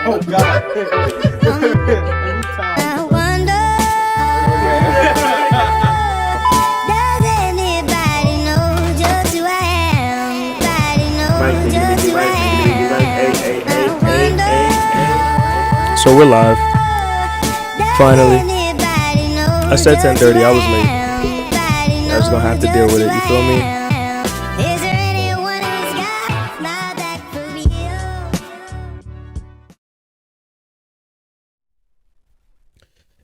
Oh God. I wonder, does anybody know just who I am? Nobody knows just who I am. So we're live. Finally. I said 10:30. I was late. I was gonna have to deal with it. You feel me? Is there anyone who's got my back for real?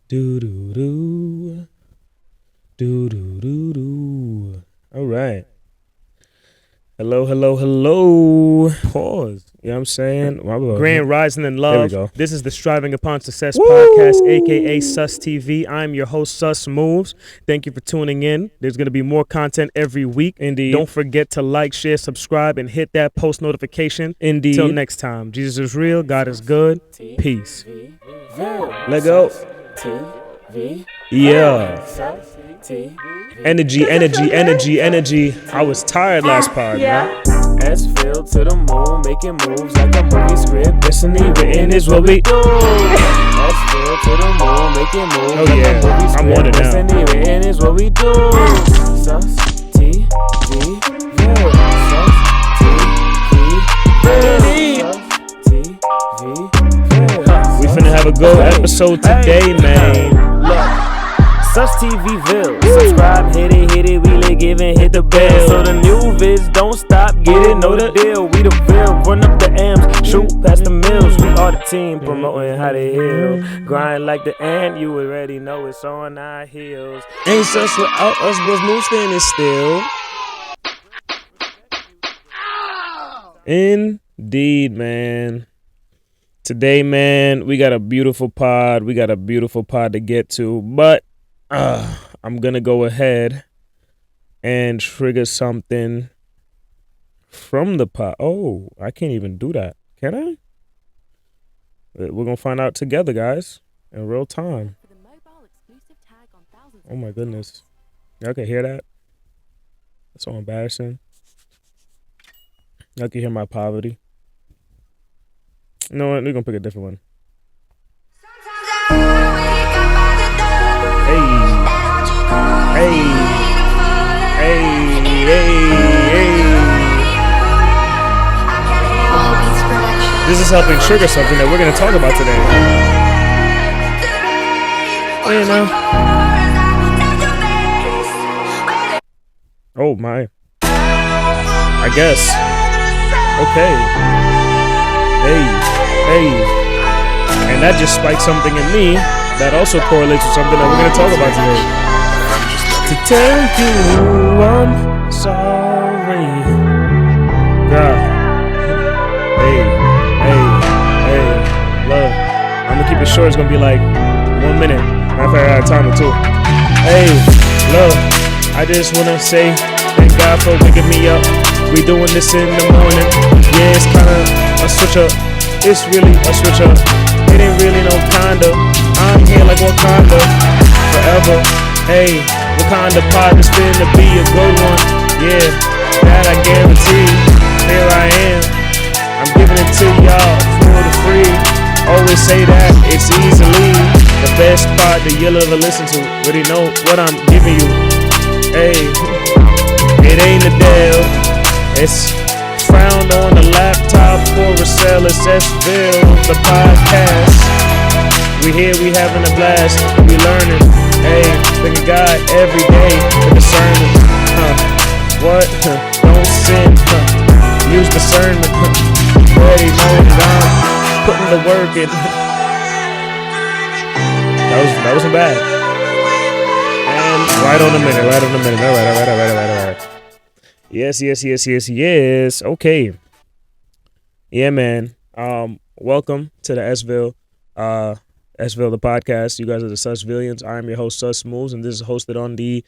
Do do do. Do do do do. All right. Hello, hello, hello. Pause. You know what I'm saying? Grand Rising in Love. There we go. This is the Striving Upon Success podcast, aka SusTV. I'm your host, SusMoves. Thank you for tuning in. There's going to be more content every week. Indeed. Don't forget to like, share, subscribe, and hit that post notification. Indeed. Till next time. Jesus is real. God is good. Peace. Let go. Yeah. Energy, energy, energy, energy. I was tired last part, man. SusVille to the moon, making moves like a movie script. Destiny written is what we do. SusVille to the moon, making moves Oh, like yeah. a movie script. I'm on it now. Destiny written is what we do. SusTV, We finna have a good episode today, man. SusTVville. Subscribe, hit it, we lit, giving, hit the bell. So the new vids don't stop, get it, know the deal. We the Ville, run up the M's, shoot past the mills. We are the team, promoting how to heal. Grind like the ant, you already know it's on our heels. Ain't sus without us, but move standing still. Indeed, man. Today, man, we got a beautiful pod. We got a beautiful pod to get to, but I'm gonna go ahead and trigger something from the pod. Oh, I can't even do that. Can I? We're gonna find out together, guys, in real time. Oh my goodness. Y'all can hear that? That's so embarrassing. Y'all can hear my poverty. You know what? We're gonna pick a different one. Hey. Hey. Hey. Hey. This is helping trigger something that we're gonna talk about today. You know. Oh my. I guess. Okay. Hey. Hey. And that just spiked something in me that also correlates with something that we're gonna talk about today. To tell you I'm sorry. God. Hey. Love. I'm gonna keep it short. It's gonna be like 1 minute. Matter of fact, I got time or two. Hey, love. I just wanna say thank God for waking me up. We doing this in the morning. Yeah, it's kinda a switch up. It's really a switch up. It ain't really no kinda. I'm here like Wakanda forever. Hey, Wakanda pod is finna be a good one. Yeah, that I guarantee. Here I am. I'm giving it to y'all for free. Always say that it's easily the best part that you'll ever listen to. Already know what I'm giving you. Hey, it ain't a deal. It's found on the laptop for a sale. It's SusVille the podcast. We here, we having a blast. We learning. Hey, thanking God every day for discernment. What? Don't sin. Use discernment. Already know that I'm putting the work in. That wasn't bad. And right on the minute. All right. Yes. Okay. Yeah, man. Welcome to the SusVille the podcast. You guys are the SusVillians. I am your host, SusMoves, and this is hosted on the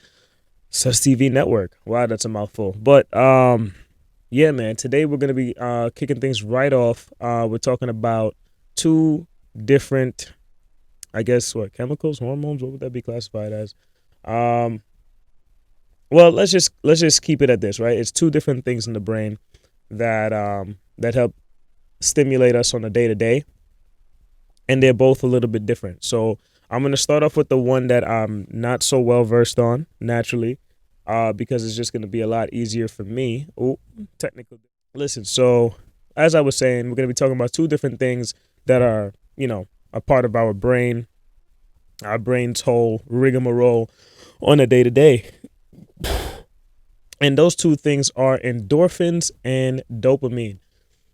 SusTV network. Wow, that's a mouthful. But yeah, man. Today we're gonna be kicking things right off. We're talking about two different, I guess, chemicals, hormones. What would that be classified as? Well, let's just keep it at this, right? It's two different things in the brain that that help stimulate us on a day-to-day. and they're both a little bit different. So I'm going to start off with the one that I'm not so well versed on naturally, because it's just going to be a lot easier for me. Oh, technical. Listen, so as I was saying, we're going to be talking about two different things that are, a part of our brain's whole rigmarole on a day-to-day. And those two things are endorphins and dopamine.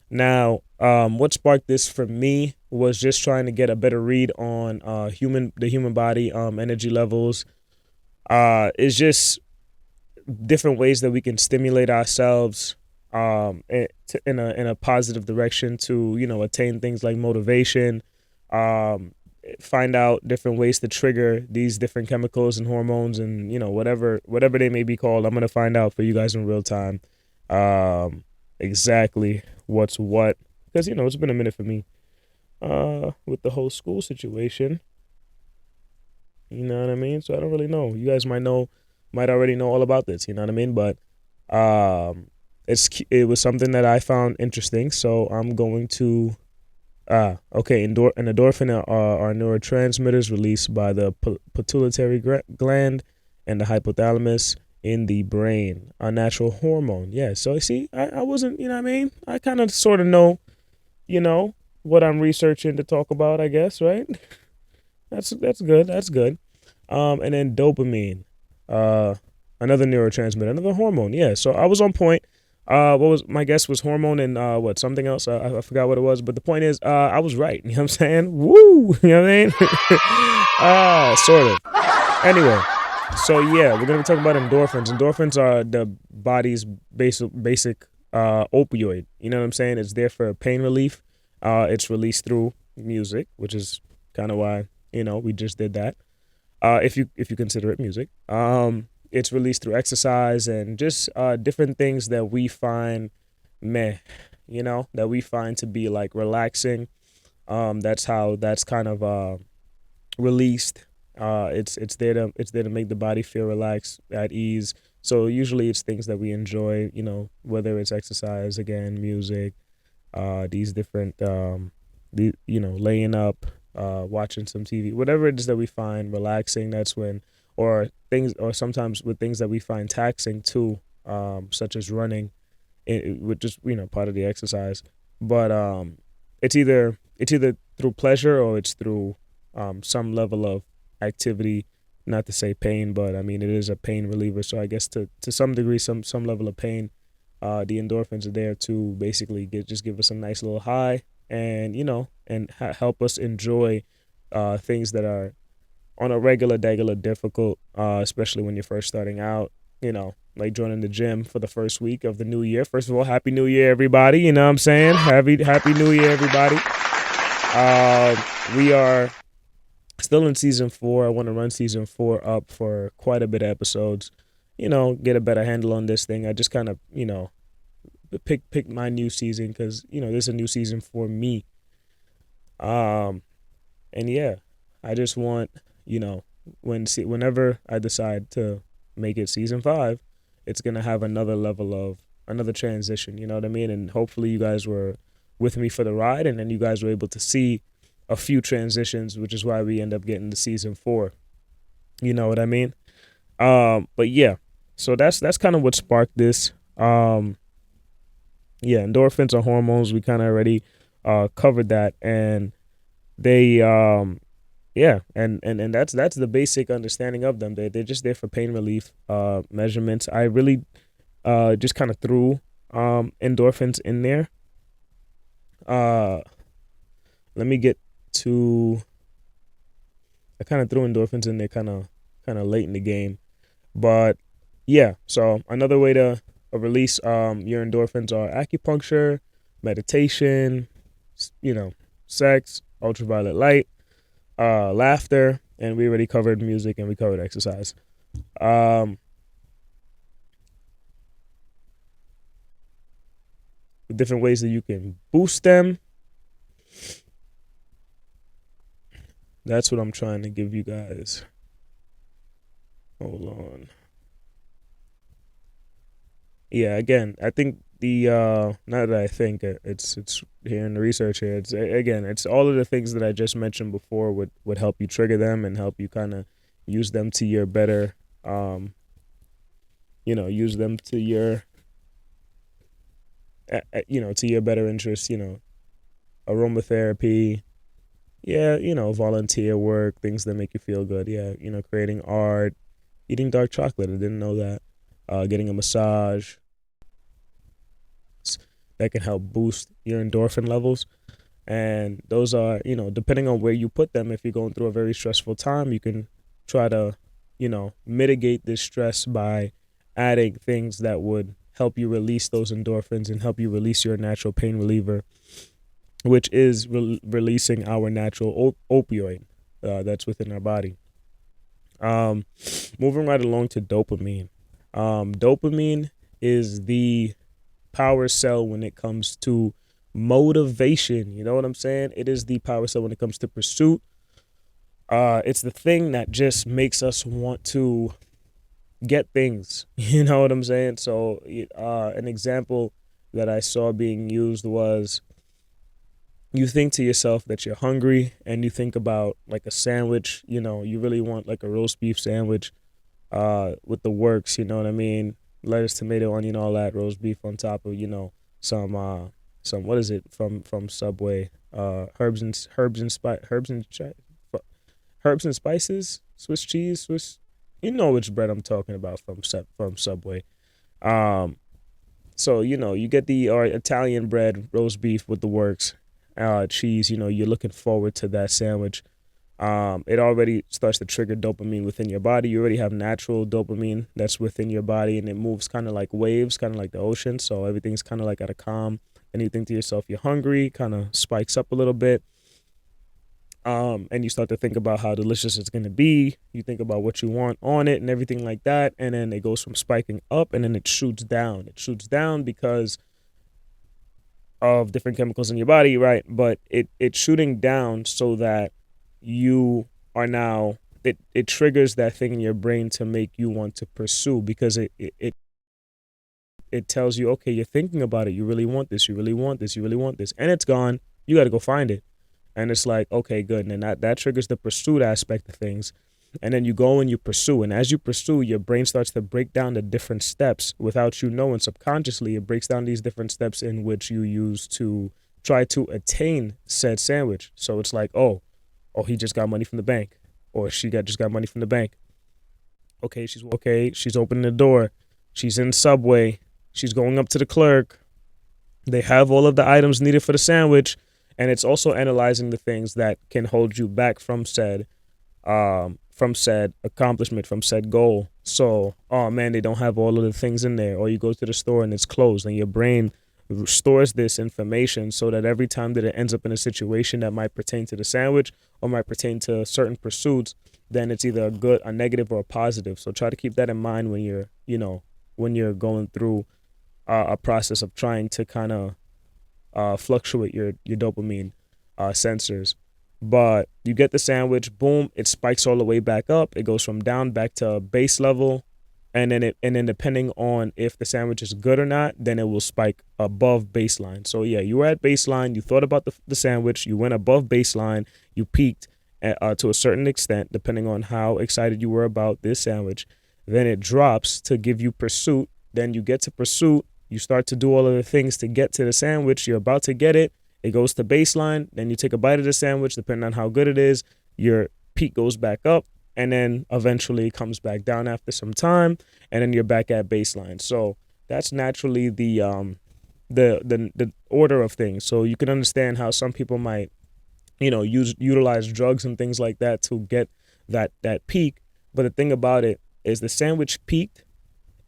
Now, what sparked this for me was just trying to get a better read on the human body, energy levels. It's just different ways that we can stimulate ourselves in a positive direction to attain things like motivation. Find out different ways to trigger these different chemicals and hormones and whatever they may be called. I'm gonna find out for you guys in real time exactly what's what, because it's been a minute for me with the whole school situation. You know what I mean? So I don't really know. You guys might already know all about this. You know what I mean? But it was something that I found interesting. So I'm going to okay. An endorphin are neurotransmitters released by the pituitary gland and the hypothalamus in the brain, a natural hormone. Yeah. So see, I wasn't. You know what I mean? I kind of sort of know. What I'm researching to talk about. I guess, right? That's good. That's good. And then dopamine, another neurotransmitter, another hormone. Yeah. So I was on point. What was my guess was hormone and what something else. I forgot what it was, but the point is, I was right. You know what I'm saying? Woo! You know what I mean? Sort of. Anyway, so yeah, we're gonna be talking about endorphins. Endorphins are the body's basic opioid. You know what I'm saying? It's there for pain relief. It's released through music, which is kind of why we just did that. If you consider it music. It's released through exercise and just different things that we find that we find to be like relaxing. That's kind of released. It's there to make the body feel relaxed, at ease. So usually it's things that we enjoy, whether it's exercise, again, music, these different laying up, watching some TV, whatever it is that we find relaxing. That's when, or sometimes with things that we find taxing too, such as running, which is part of the exercise. But it's either through pleasure or it's through some level of activity. Not to say pain, but I mean it is a pain reliever. So I guess to some degree, some level of pain, the endorphins are there to basically give us a nice little high, and help us enjoy things that are on a regular difficult, especially when you're first starting out, like joining the gym for the first week of the new year. First of all, Happy New Year, everybody. You know what I'm saying? Happy New Year, everybody. We are still in season 4. I want to run season 4 up for quite a bit of episodes, get a better handle on this thing. I just kind of, pick my new season because, this is a new season for me. And yeah, I just want, whenever I decide to make it season 5, it's going to have another level of another transition, you know what I mean? And hopefully you guys were with me for the ride, and then you guys were able to see a few transitions, which is why we end up getting to season 4. You know what I mean? But yeah, so that's kind of what sparked this. Yeah, endorphins are hormones. We kind of already covered that, and they yeah, and that's the basic understanding of them. They're just there for pain relief measurements. I really just kind of threw endorphins in there. Let me get to. I kind of threw endorphins in there kind of late in the game, but yeah. So another way to release your endorphins are acupuncture, meditation, sex, ultraviolet light, laughter, and we already covered music and we covered exercise. Different ways that you can boost them. That's what I'm trying to give you guys. Hold on. Yeah, again, I think now that I think it's here in the research here, it's all of the things that I just mentioned before would help you trigger them and help you kind of use them to your better, use them to your, to your better interest, aromatherapy, volunteer work, things that make you feel good. Yeah, creating art, eating dark chocolate. I didn't know that. Getting a massage. That can help boost your endorphin levels. And those are, depending on where you put them, if you're going through a very stressful time, you can try to, mitigate this stress by adding things that would help you release those endorphins and help you release your natural pain reliever, which is releasing our natural opioid that's within our body. Moving right along to dopamine. Dopamine is the power cell when it comes to motivation. You know what I'm saying? It is the power cell when it comes to pursuit. It's the thing that just makes us want to get things. You know what I'm saying? So an example that I saw being used was, you think to yourself that you're hungry and you think about like a sandwich, you really want like a roast beef sandwich with the works, you know what I mean? Lettuce, tomato, onion, all that, roast beef on top of, some what is it from Subway? Herbs and spices, Swiss cheese, you know which bread I'm talking about from Subway. So you get the Italian bread, roast beef with the works, cheese. You're looking forward to that sandwich. It already starts to trigger dopamine within your body. You already have natural dopamine that's within your body, and it moves kind of like waves, kind of like the ocean. So everything's kind of like at a calm. And you think to yourself, you're hungry, kind of spikes up a little bit. And you start to think about how delicious it's going to be. You think about what you want on it and everything like that. And then it goes from spiking up and then it shoots down. It shoots down because of different chemicals in your body, right? But it's shooting down so that you are now, it triggers that thing in your brain to make you want to pursue, because it tells you, okay, you're thinking about it. You really want this. You really want this. You really want this. And it's gone. You got to go find it. And it's like, okay, good. And then that triggers the pursuit aspect of things. And then you go and you pursue. And as you pursue, your brain starts to break down the different steps without you knowing. Subconsciously, it breaks down these different steps in which you use to try to attain said sandwich. So it's like, oh, he just got money from the bank. Or she just got money from the bank. Okay, she's opening the door. She's in Subway. She's going up to the clerk. They have all of the items needed for the sandwich. And it's also analyzing the things that can hold you back from said accomplishment, from said goal. So, oh man, they don't have all of the things in there. Or you go to the store and it's closed, and your brain stores this information so that every time that it ends up in a situation that might pertain to the sandwich or might pertain to certain pursuits, then it's either a negative or a positive. So try to keep that in mind when you're going through a process of trying to kind of fluctuate your dopamine sensors. But you get the sandwich, boom, it spikes all the way back up. It goes from down back to base level, and then depending on if the sandwich is good or not, then it will spike above baseline. So yeah, you were at baseline, you thought about the sandwich, you went above baseline, you peaked to a certain extent, depending on how excited you were about this sandwich. Then it drops to give you pursuit. Then you get to pursuit. You start to do all of the things to get to the sandwich. You're about to get it. It goes to baseline. Then you take a bite of the sandwich. Depending on how good it is, your peak goes back up. And then eventually it comes back down after some time. And then you're back at baseline. So that's naturally the order of things. So you can understand how some people might, utilize drugs and things like that to get that peak. But the thing about it is the sandwich peaked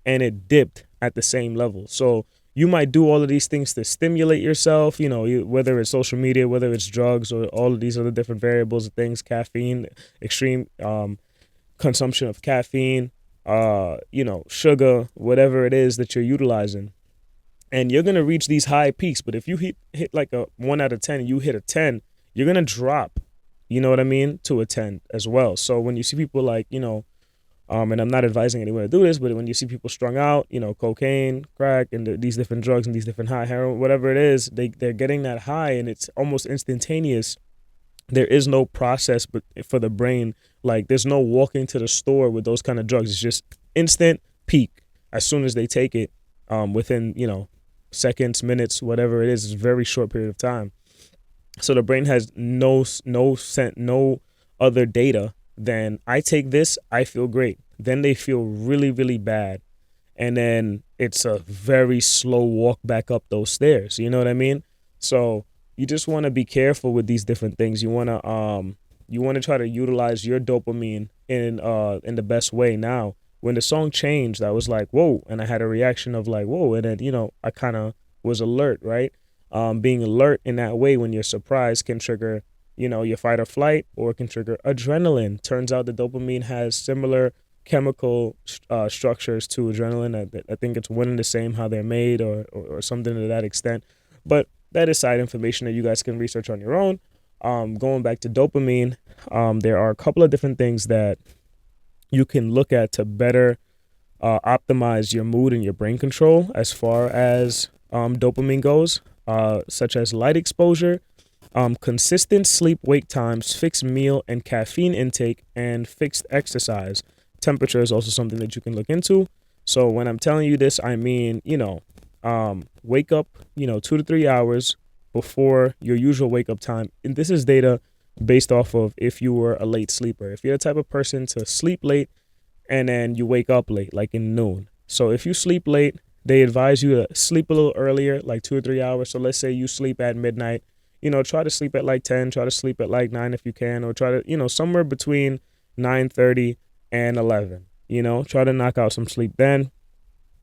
and it dipped at the same level. So you might do all of these things to stimulate yourself, whether it's social media, whether it's drugs, or all of these other different variables of things, caffeine, extreme consumption of caffeine, sugar, whatever it is that you're utilizing. And you're going to reach these high peaks. But if you hit like a 1 out of 10 and you hit a 10, you're going to drop, you know what I mean, to a 10 as well. So when you see people like, And I'm not advising anyone to do this, but when you see people strung out, cocaine, crack, and these different drugs and these different high, heroin, whatever it is, they're getting that high and it's almost instantaneous. There is no process but for the brain. Like, there's no walking to the store with those kind of drugs. It's just instant peak as soon as they take it, within, seconds, minutes, whatever it is. It's a very short period of time. So the brain has no other data than, I take this, I feel great. Then they feel really, really bad. And then it's a very slow walk back up those stairs. You know what I mean? So you just want to be careful with these different things. You want to try to utilize your dopamine in the best way. Now, when the song changed, I was like, whoa, and I had a reaction of like, whoa, and then I kind of was alert, right? Being alert in that way when you're surprised can trigger your fight or flight, or it can trigger adrenaline. Turns out the dopamine has similar chemical structures to adrenaline. I think it's one and the same how they're made, or something to that extent. But that is side information that you guys can research on your own. Going back to dopamine, there are a couple of different things that you can look at to better optimize your mood and your brain control as far as dopamine goes, such as light exposure, consistent sleep-wake times, fixed meal and caffeine intake, and fixed exercise. Temperature is also something that you can look into. So when I'm telling you this, I mean, wake up, 2 to 3 hours before your usual wake up time. And this is data based off of if you were a late sleeper. If you're the type of person to sleep late and then you wake up late, like in noon. So if you sleep late, they advise you to sleep a little earlier, like 2 or 3 hours. So let's say you sleep at midnight, try to sleep at like 10, try to sleep at like 9 if you can, or try to, somewhere between 9:30 and 11, try to knock out some sleep then.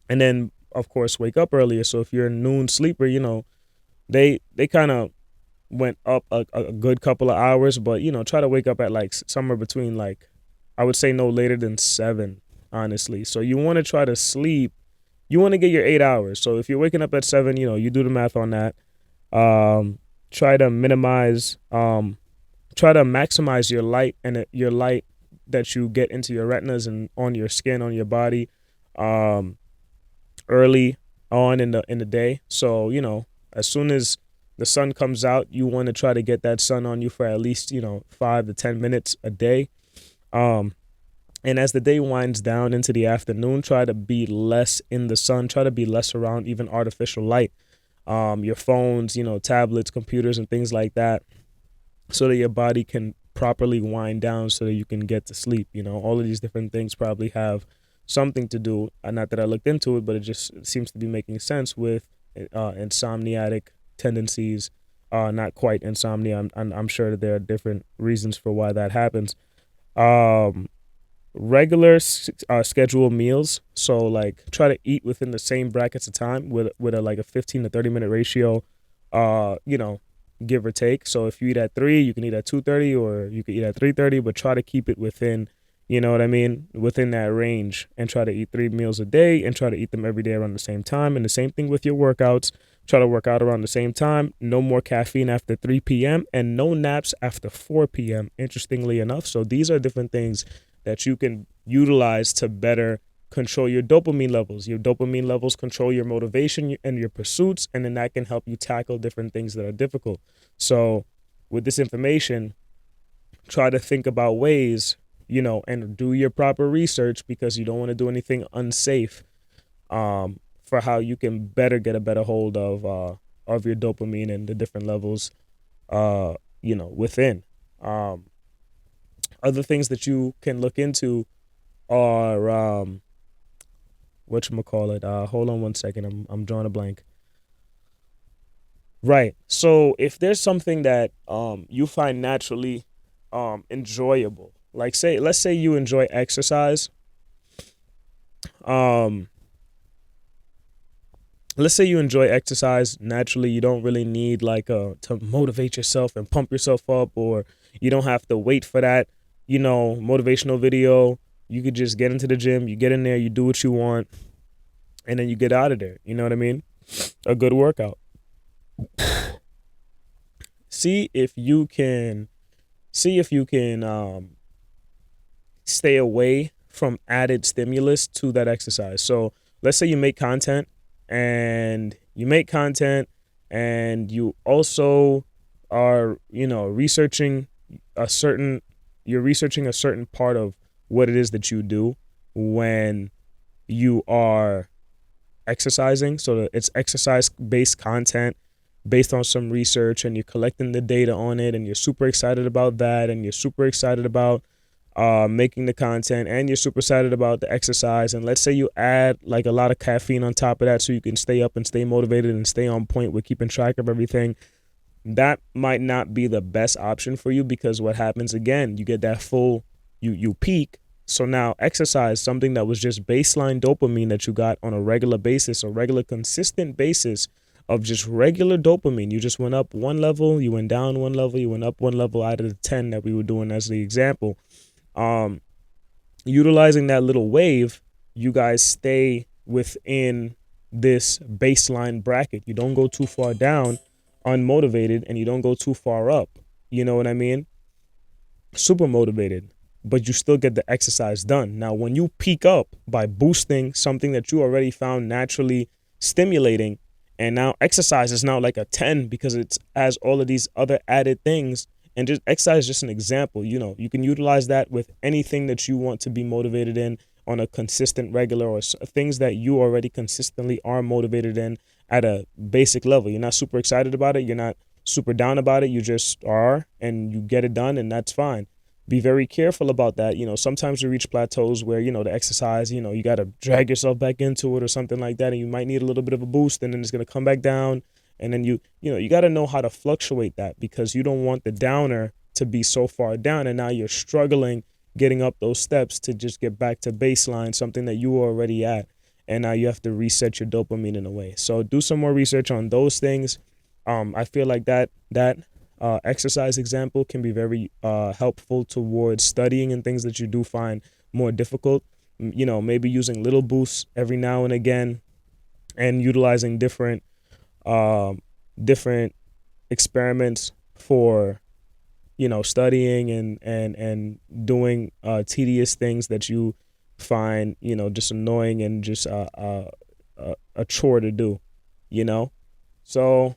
And then, of course, wake up earlier. So if you're a noon sleeper, they kind of went up a good couple of hours, but, try to wake up at like somewhere between, like, I would say no later than 7, honestly. So you want to try to sleep. You want to get your 8 hours. So if you're waking up at 7, you do the math on that. Try to maximize your light and your light that you get into your retinas and on your skin, on your body, early on in the day. So, as soon as the sun comes out, you want to try to get that sun on you for at least, 5 to 10 minutes a day. And as the day winds down into the afternoon, try to be less in the sun, try to be less around even artificial light, your phones, tablets, computers, and things like that, so that your body can properly wind down so that you can get to sleep. All of these different things probably have something to do, not that I looked into it, but it just seems to be making sense with insomniatic tendencies. Not quite insomnia. I'm sure that there are different reasons for why that happens. Regular scheduled meals. So like try to eat within the same brackets of time with a 15 to 30 minute ratio, give or take. So if you eat at 3, you can eat at 2:30, or you can eat at 3:30, but try to keep it within, within that range, and try to eat 3 meals a day and try to eat them every day around the same time. And the same thing with your workouts. Try to work out around the same time. No more caffeine after 3 p.m. and no naps after 4 p.m. Interestingly enough. So these are different things that you can utilize to better control your dopamine levels. Your dopamine levels control your motivation and your pursuits, and then that can help you tackle different things that are difficult. So with this information, try to think about ways, and do your proper research, because you don't want to do anything unsafe, for how you can get a better hold of your dopamine and the different levels, within. Other things that you can look into are, whatchamacallit, hold on one second, I'm drawing a blank. Right. So if there's something that you find naturally enjoyable, like let's say you enjoy exercise. Let's say you enjoy exercise naturally. You don't really need to motivate yourself and pump yourself up, or you don't have to wait for that, motivational video. You could just get into the gym, you get in there, you do what you want, and then you get out of there. You know what I mean? A good workout. See if you can stay away from added stimulus to that exercise. So let's say you make content and you also are, researching you're researching a certain part of what it is that you do when you are exercising. So it's exercise-based content based on some research, and you're collecting the data on it, and you're super excited about that, and you're super excited about making the content, and you're super excited about the exercise. And let's say you add like a lot of caffeine on top of that so you can stay up and stay motivated and stay on point with keeping track of everything. That might not be the best option for you, because what happens again, you get that full, you peak. So now exercise, something that was just baseline dopamine that you got on a regular basis, a regular consistent basis of just regular dopamine. You just went up one level, you went down one level, you went up one level out of the 10 that we were doing as the example. Utilizing that little wave, you guys stay within this baseline bracket. You don't go too far down unmotivated, and you don't go too far up. You know what I mean? Super motivated, but you still get the exercise done. Now, when you peak up by boosting something that you already found naturally stimulating, and now exercise is now like a 10 because it has all of these other added things. And just exercise is just an example. You can utilize that with anything that you want to be motivated in on a consistent, regular, or things that you already consistently are motivated in at a basic level. You're not super excited about it. You're not super down about it. You just are, and you get it done, and that's fine. Be very careful about that. Sometimes you reach plateaus where, the exercise, you got to drag yourself back into it or something like that. And you might need a little bit of a boost, and then it's going to come back down. And then you got to know how to fluctuate that, because you don't want the downer to be so far down, and now you're struggling getting up those steps to just get back to baseline, something that you were already at. And now you have to reset your dopamine in a way. So do some more research on those things. I feel like that exercise example can be very helpful towards studying and things that you do find more difficult. Maybe using little boosts every now and again, and utilizing different experiments for studying and doing tedious things that you find just annoying and just a chore to do. So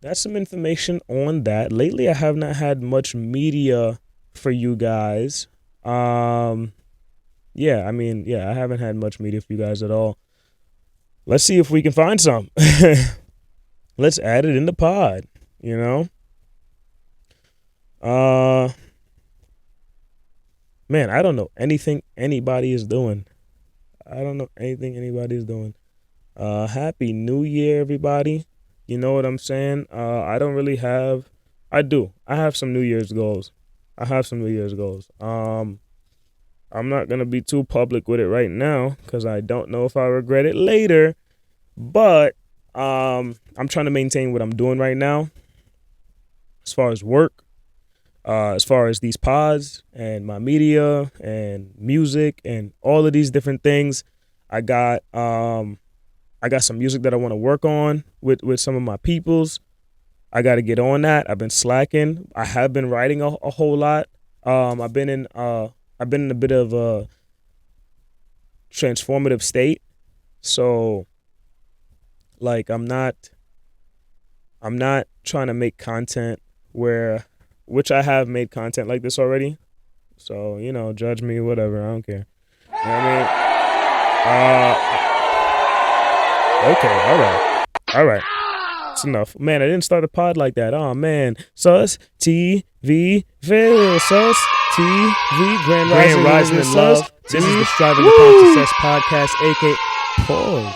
that's some information on that. Lately I have not had much media for you guys. I haven't had much media for you guys at all. Let's see if we can find some. Let's add it in the pod, Man, I don't know anything anybody is doing. Happy New Year, everybody. You know what I'm saying? I have some New Year's goals. I'm not going to be too public with it right now, because I don't know if I regret it later. But I'm trying to maintain what I'm doing right now as far as work, as far as these pods and my media and music and all of these different things. I got some music that I want to work on with some of my peoples. I got to get on that. I've been slacking. I have been writing a whole lot. I've been in a bit of a transformative state. So like I'm not trying to make content which I have made content like this already. So, judge me, whatever. I don't care. You know what I mean? Okay, all right. It's enough. Man, I didn't start the pod like that. Oh, man. SusTV, SusTV, Grand Rising in Love. This is the Striving to Find Success podcast, a.k.a. Pause.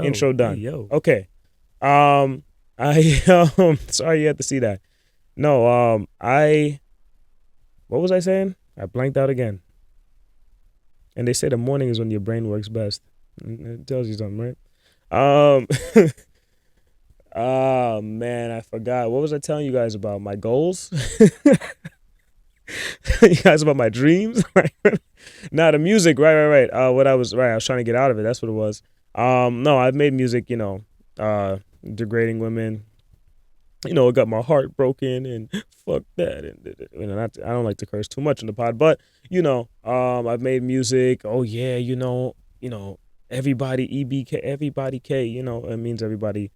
Intro done. Yo. Okay. Sorry you had to see that. No, what was I saying? I blanked out again. And they say the morning is when your brain works best. It tells you something, right? Oh man, I forgot. What was I telling you guys about? My goals? You guys about my dreams? Nah, the music, right. I was trying to get out of it. That's what it was. No, I've made music, degrading women. It got my heart broken and fuck that. And I don't like to curse too much in the pod, but I've made music. Oh yeah, everybody EBK, everybody K. It means everybody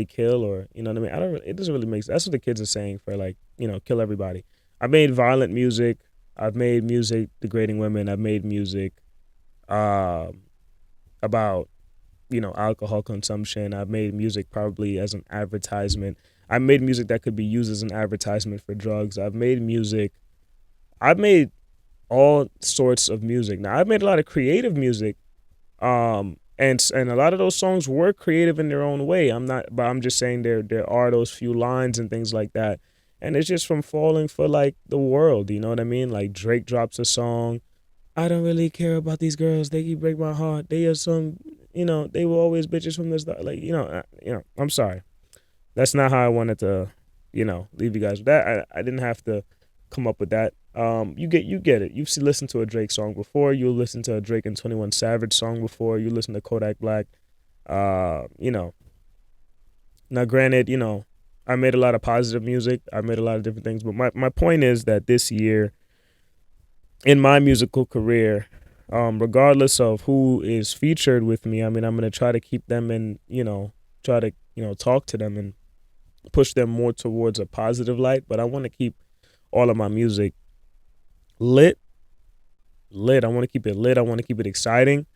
kill, or you know what I mean. It doesn't really make sense. That's what the kids are saying for like kill everybody. I made violent music. I've made music degrading women. I've made music about alcohol consumption. I've made music probably as an advertisement. I made music that could be used as an advertisement for drugs. I've made all sorts of music. Now I've made a lot of creative music, and a lot of those songs were creative in their own way. I'm just saying there are those few lines and things like that, and it's just from falling for like the world. You know what I mean? Like Drake drops a song, I don't really care about these girls. They keep break my heart. They are some, they were always bitches from the start. Like, I'm sorry. That's not how I wanted to, leave you guys with that. I didn't have to come up with that. You get it. You've listened to a Drake song before. You listen to a Drake and 21 Savage song before. You listen to Kodak Black. Now granted, I made a lot of positive music. I made a lot of different things. But my point is that this year, in my musical career, regardless of who is featured with me, I mean, I'm going to try to keep them and, try to, talk to them and push them more towards a positive light. But I want to keep all of my music lit. I want to keep it lit. I want to keep it exciting.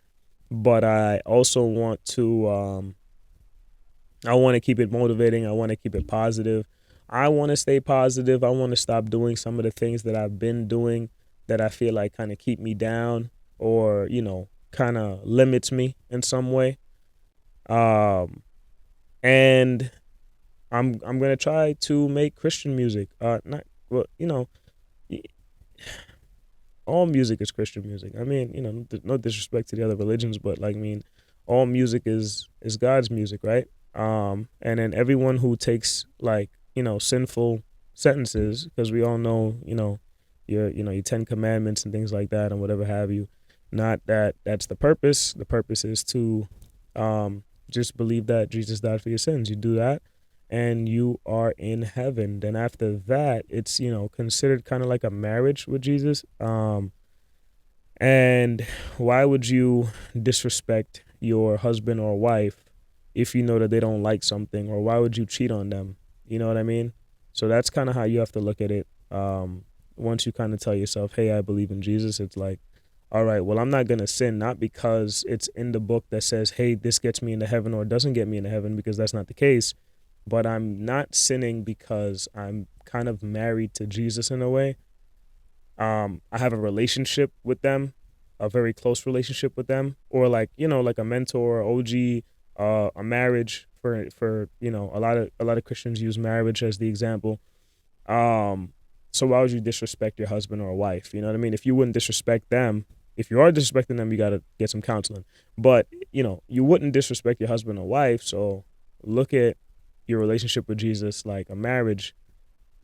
But I also want to, keep it motivating. I want to keep it positive. I want to stay positive. I want to stop doing some of the things that I've been doing that I feel like kind of keep me down or, kind of limits me in some way. And I'm going to try to make Christian music. All music is Christian music. I mean, no disrespect to the other religions, but like, all music is God's music, right? And then everyone who takes like, sinful sentences, because we all know, your 10 commandments and things like that and whatever have you. Not that that's the purpose. The purpose is to just believe that Jesus died for your sins. You do that and you are in heaven. Then after that, it's, considered kind of like a marriage with Jesus. And why would you disrespect your husband or wife if you know that they don't like something? Or why would you cheat on them? You know what I mean? So that's kind of how you have to look at it. Once you kind of tell yourself, hey, I believe in Jesus, it's like, all right, well, I'm not going to sin, not because it's in the book that says, hey, this gets me into heaven or doesn't get me into heaven, because that's not the case. But I'm not sinning because I'm kind of married to Jesus in a way. I have a relationship with them, a very close relationship with them, or like, like a mentor, OG, a marriage for a lot of Christians use marriage as the example. So why would you disrespect your husband or wife? You know what I mean? If you wouldn't disrespect them, if you are disrespecting them, you got to get some counseling. But, you wouldn't disrespect your husband or wife. So look at your relationship with Jesus like a marriage,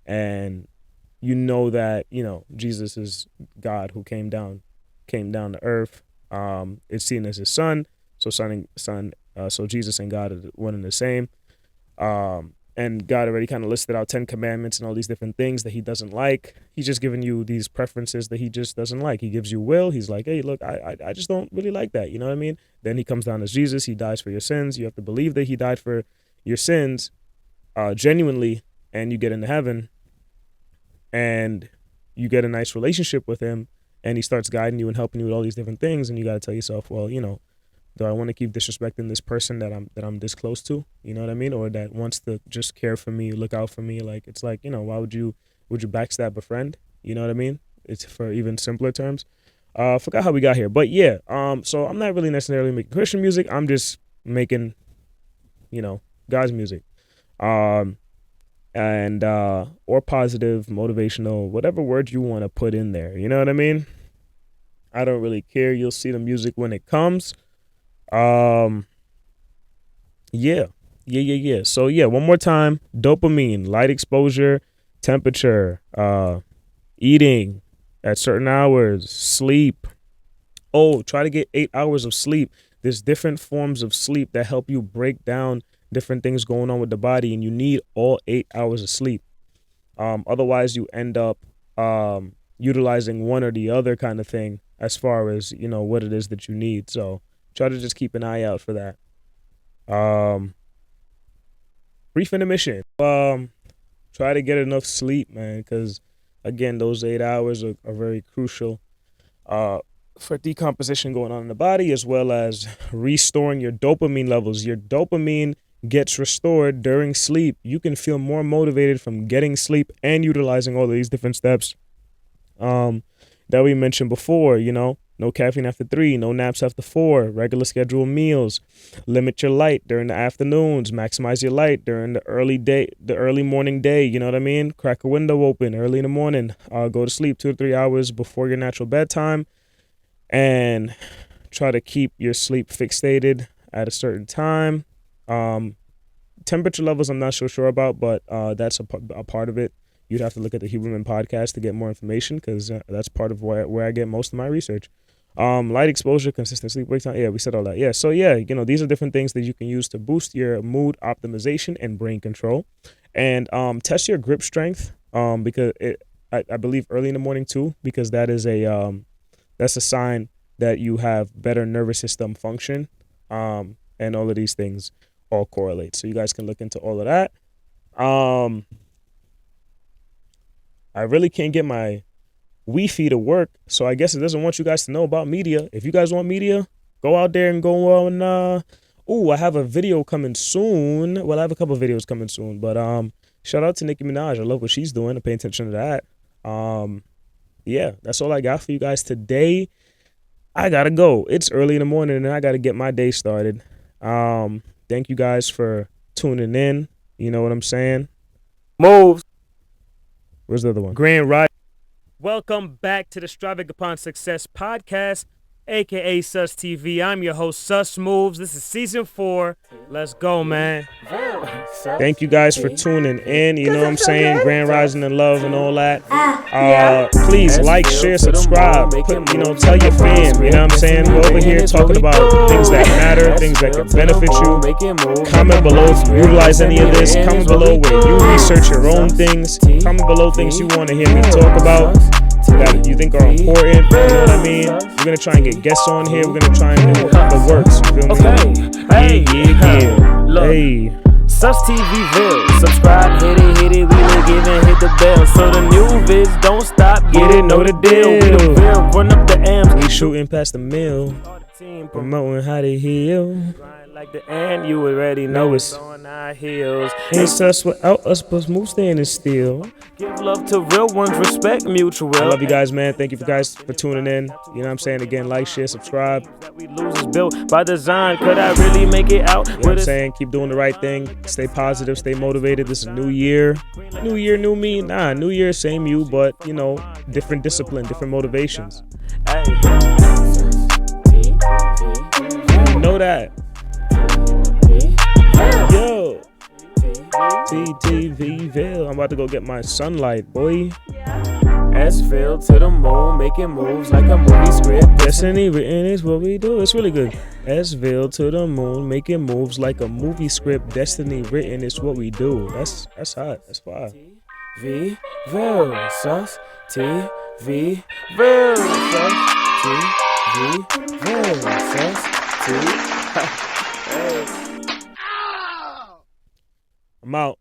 and that, Jesus is God who came down to earth. It's seen as his son. So so Jesus and God are one and the same. And God already kind of listed out 10 commandments and all these different things that he doesn't like. He's just giving you these preferences that he just doesn't like. He gives you will. He's like, hey, look, I just don't really like that. You know what I mean? Then he comes down as Jesus. He dies for your sins. You have to believe that he died for your sins genuinely, and you get into heaven and you get a nice relationship with him, and he starts guiding you and helping you with all these different things. And you got to tell yourself, well, do I want to keep disrespecting this person that I'm this close to? You know what I mean? Or that wants to just care for me, look out for me. Like, it's like, why would you backstab a friend? You know what I mean? It's for even simpler terms. Forgot how we got here, but yeah. So I'm not really necessarily making Christian music. I'm just making, God's music. Or positive, motivational, whatever word you want to put in there. You know what I mean? I don't really care. You'll see the music when it comes. Yeah. So yeah, one more time. Dopamine, light exposure, temperature, eating at certain hours, sleep. Oh, try to get 8 hours of sleep. There's different forms of sleep that help you break down different things going on with the body, and you need all 8 hours of sleep. Otherwise, you end up utilizing one or the other kind of thing as far as, what it is that you need. So try to just keep an eye out for that. Brief intermission. Try to get enough sleep, man, because, again, those 8 hours are very crucial for decomposition going on in the body, as well as restoring your dopamine levels. Your dopamine gets restored during sleep. You can feel more motivated from getting sleep and utilizing all of these different steps that we mentioned before. No caffeine after 3, no naps after 4, regular scheduled meals, limit your light during the afternoons, maximize your light during the early morning day. You know what I mean? Crack a window open early in the morning. Go to sleep 2 to 3 hours before your natural bedtime, and try to keep your sleep fixated at a certain time. Temperature levels I'm not so sure about, but that's a part of it. You'd have to look at the Huberman podcast to get more information, because that's part of where I get most of my research. Light exposure, consistent sleep wake time. Yeah, we said all that. Yeah, so these are different things that you can use to boost your mood optimization and brain control. And test your grip strength, because I believe early in the morning too, because that's a sign that you have better nervous system function, and all of these things all correlate. So you guys can look into all of that. I really can't get my Wi-Fi to work, so I guess it doesn't want you guys to know about media. If you guys want media, go out there and go on. I have a video coming soon. Well, I have a couple of videos coming soon, but shout out to Nicki Minaj. I love what she's doing. I pay attention to that. Yeah, that's all I got for you guys today. I gotta go. It's early in the morning, and I gotta get my day started. Thank you guys for tuning in. You know what I'm saying? Moves. Where's the other one? Grand Ride. Welcome back to the Striving Upon Success podcast, aka SusTV. I'm your host, SusMoves. This is season 4. Let's go, man. Thank you guys for tuning in. You know what I'm saying? Grand Rising and love and all that. Please like, share, subscribe. Tell your fam. You know what I'm saying? We're over here talking about things that matter, things that can benefit you. Comment below if you utilize any of this. Comment below where you research your own things. Comment below things you want to hear me talk about that you think are important. You know what I mean? We're going to try and get guests on here. We're going to try and do the works. You feel me? Yeah. Hey. SusTV Ville. Subscribe, hit it, we will give and hit the bell. So the new vids don't stop, get it, know the deal. We the Ville, run up the amps. We shooting past the mill, promoting how to heal. Like the end, you already know it's on our heels. It's us without us, but move standing still. Give love to real ones, respect mutual. I love you guys, man. Thank you guys for tuning in. You know what I'm saying? Again, like, share, subscribe. That we lose is built by design. Could I really make it out? You know what I'm saying? Keep doing the right thing. Stay positive. Stay motivated. This is a new year. New year, new me. Nah, new year, same you, but, different discipline, different motivations. Hey. You know that. Yo, TTV Ville. I'm about to go get my sunlight, boy. SusVille to the moon, making moves like a movie script. Destiny written is what we do. It's really good. SusVille to the moon, making moves like a movie script. Destiny written is what we do. That's hot. That's fire. Ville, SusTV, Ville, SusTV, Ville, SusTV. I'm out.